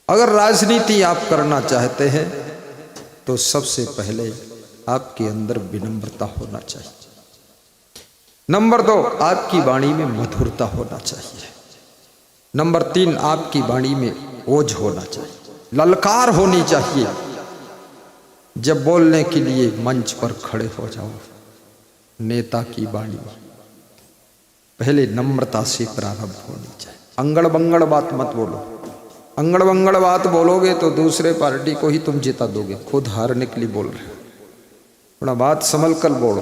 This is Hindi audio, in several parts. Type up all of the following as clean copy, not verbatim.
अगर राजनीति आप करना चाहते हैं तो सबसे पहले आपके अंदर विनम्रता होना चाहिए। नंबर 2, आपकी वाणी में मधुरता होना चाहिए। नंबर 3, आपकी वाणी में ओज होना चाहिए, ललकार होनी चाहिए। जब बोलने के लिए मंच पर खड़े हो जाओ, नेता की वाणी पहले नम्रता से प्रारंभ होनी चाहिए। अंगड़ बंगड़ बात मत बोलो। अंगड़ बंगड़ बात बोलोगे तो दूसरे पार्टी को ही तुम जिता दोगे, खुद हारने के लिए बोल रहे हो। थोड़ा बात संभल कर बोलो,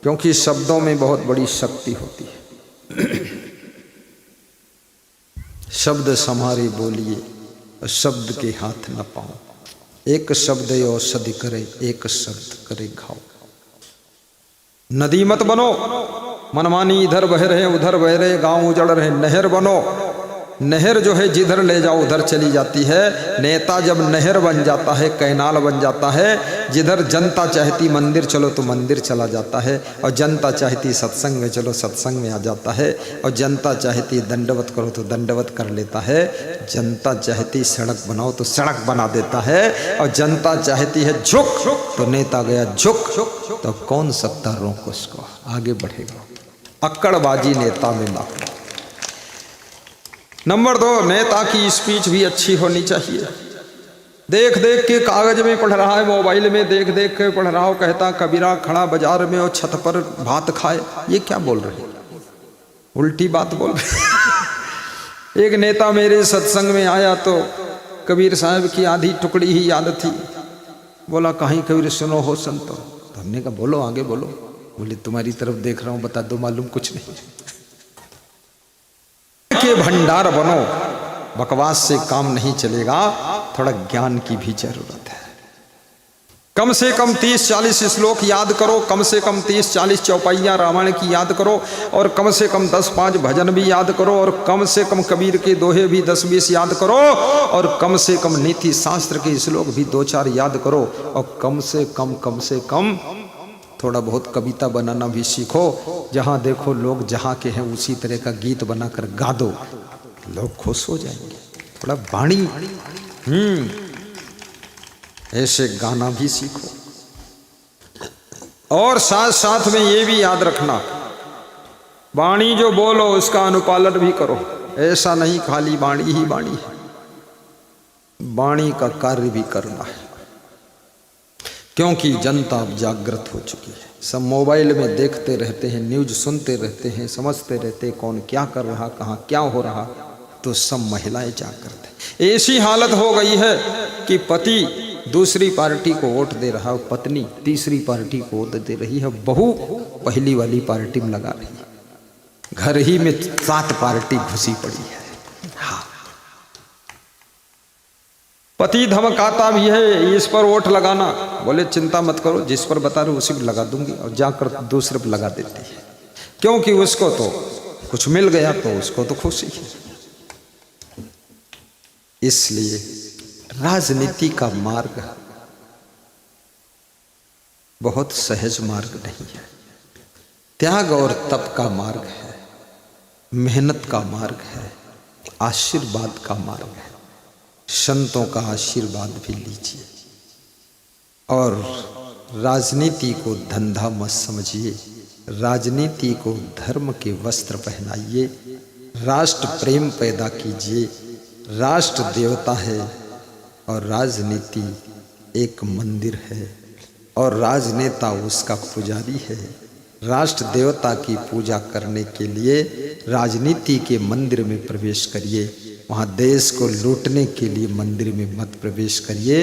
क्योंकि शब्दों में बहुत बड़ी शक्ति होती है। शब्द संभारे बोलिए, शब्द के हाथ न पाओ। एक शब्द औषधि करे, एक शब्द करे घाव। नदी मत बनो, मनमानी इधर बह रहे उधर बह रहे, गांव उजड़ रहे। नहर बनो, नहर जो है जिधर ले जाओ उधर चली जाती है। नेता जब नहर बन जाता है, कैनाल बन जाता है, जिधर जनता चाहती मंदिर चलो तो मंदिर चला जाता है, और जनता चाहती सत्संग में चलो सत्संग में आ जाता है, और जनता चाहती दंडवत करो तो दंडवत कर लेता है, जनता चाहती सड़क बनाओ तो सड़क बना देता है, और जनता चाहती है झुक तो नेता गया झुक। तो कौन सकता रोक उसको, आगे बढ़ेगा। अक्कड़बाजी नेता में ना। नंबर 2, नेता की स्पीच भी अच्छी होनी चाहिए। देख देख के कागज में पढ़ रहा है, मोबाइल में देख देख के पढ़ रहा हो, कहता कबीरा खड़ा बाजार में और छत पर भात खाए। ये क्या बोल रहे, उल्टी बात बोल रहे। एक नेता मेरे सत्संग में आया तो कबीर साहब की आधी टुकड़ी ही याद थी। बोला कहीं कबीर सुनो हो संतो। तो हमने कहा बोलो आगे बोलो। बोले तुम्हारी तरफ देख रहा हूं, बता दो, मालूम कुछ नहीं। के भंडार बनो, बकवास से काम नहीं चलेगा, थोड़ा ज्ञान की भी जरूरत है। कम से कम 30-40 श्लोक याद करो, कम से कम 30-40 चौपाइयाँ रामायण की याद करो, और कम से कम 10-5 भजन भी याद करो, और कम से कम कबीर के दोहे भी 10-20 याद करो, और कम से कम नीति शास्त्र के श्लोक भी 2-4 याद करो, और कम से कम थोड़ा बहुत कविता बनाना भी सीखो। जहाँ देखो लोग जहाँ के हैं उसी तरह का गीत बनाकर गा दो, लोग खुश हो जाएंगे। थोड़ा वाणी ऐसे गाना भी सीखो, और साथ साथ में ये भी याद रखना, वाणी जो बोलो उसका अनुपालन भी करो। ऐसा नहीं खाली वाणी ही वाणी है, वाणी का कार्य भी करना है। क्योंकि जनता अब जागृत हो चुकी है, सब मोबाइल में देखते रहते हैं, न्यूज सुनते रहते हैं, समझते रहते हैं कौन क्या कर रहा, कहाँ क्या हो रहा। तो सब महिलाएं जागृत हैं। ऐसी हालत हो गई है कि पति दूसरी पार्टी को वोट दे रहा है, पत्नी तीसरी पार्टी को वोट दे रही है, बहू पहली वाली पार्टी में लगा रही है। घर ही में 7 पार्टी घुसी पड़ी है। हाँ, पति धमकाता भी है, इस पर वोट लगाना। बोले चिंता मत करो, जिस पर बता रहे उसी पर लगा दूंगी, और जाकर दूसरे पर लगा देती है। क्योंकि उसको तो कुछ मिल गया तो उसको तो खुशी है। इसलिए राजनीति का मार्ग बहुत सहज मार्ग नहीं है, त्याग और तप का मार्ग है, मेहनत का मार्ग है, आशीर्वाद का मार्ग है। संतों का आशीर्वाद भी लीजिए, और राजनीति को धंधा मत समझिए, राजनीति को धर्म के वस्त्र पहनाइए, राष्ट्र प्रेम पैदा कीजिए। राष्ट्र देवता है और राजनीति एक मंदिर है, और राजनेता उसका पुजारी है। राष्ट्र देवता की पूजा करने के लिए राजनीति के मंदिर में प्रवेश करिए, वहाँ देश को लूटने के लिए मंदिर में मत प्रवेश करिए।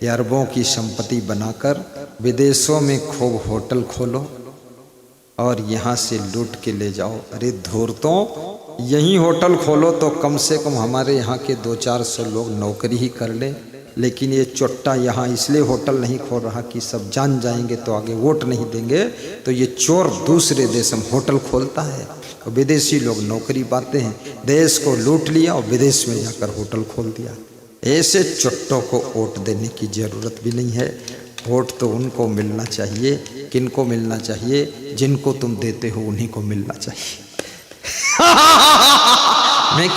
अरबों की संपत्ति बनाकर विदेशों में खूब होटल खोलो और यहाँ से लूट के ले जाओ। अरे धूर्तों, यहीं होटल खोलो तो कम से कम हमारे यहाँ के 200-400 लोग नौकरी ही कर ले। लेकिन ये चोट्टा यहाँ इसलिए होटल नहीं खोल रहा कि सब जान जाएंगे तो आगे वोट नहीं देंगे। तो ये चोर दूसरे देश में होटल खोलता है और विदेशी लोग नौकरी पाते हैं। देश को लूट लिया और विदेश में जाकर होटल खोल दिया। ऐसे चोट्टों को वोट देने की ज़रूरत भी नहीं है। वोट तो उनको मिलना चाहिए, किनको मिलना चाहिए, जिनको तुम देते हो उन्हीं को मिलना चाहिए। मैं